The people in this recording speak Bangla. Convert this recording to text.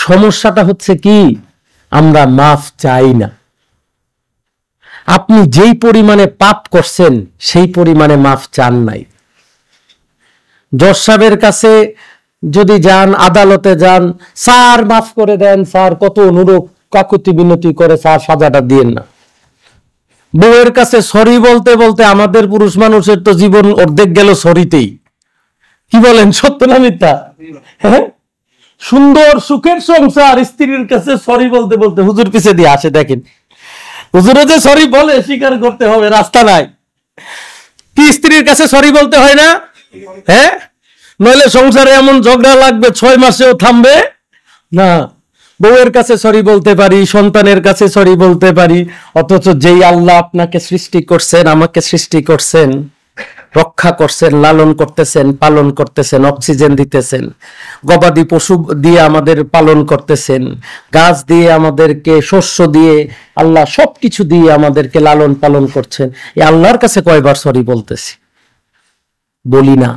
সমস্যাটা হচ্ছে কি, আমরা মাফ চাই না। আপনি যেই পরিমাণে পাপ করছেন সেই পরিমাণে মাফ চান নাই। জজ সাহেবের কাছে যদি যান, আদালতে যান, স্যার মাফ করে দেন, স্যার কত অনুরোধ কাকুতি বিনতি করে, স্যার সাজাটা দিয়েন না। বউয়ের কাছে সরি বলতে বলতে আমাদের পুরুষ মানুষের তো জীবন অর্ধেক গেল সরিতেই। কি বলেন, সত্য না মিথ্যা? হ্যাঁ, সুন্দর সুখের সংসার, স্ত্রীর কাছে সরি বলতে বলতে হুজুর পিছে দিয়ে আসে। দেখেন হুজুরে যে সরি বলে স্বীকার করতে হবে, রাস্তা নাই। কি স্ত্রীর কাছে সরি বলতে হয় না? হ্যাঁ, নইলে সংসারে এমন ঝগড়া লাগবে 6 মাসেও থামবে না। বউয়ের কাছে সরি বলতে পারি, সন্তানের কাছে সরি বলতে পারি, অথচ যেই আল্লাহ আপনাকে সৃষ্টি করছেন, আমাকে সৃষ্টি করছেন, রক্ষা করছেন, লালন করতেছেন, পালন করতেছেন, অক্সিজেন দিতেছেন, গবাদি পশু দিয়ে আমাদের পালন করতেছেন, গাছ দিয়ে আমাদেরকে, শস্য দিয়ে, আল্লাহ সবকিছু দিয়ে আমাদেরকে লালন পালন করছেন, এই আল্লাহর কাছে কয়বার সরি বলতেছি? বলি না।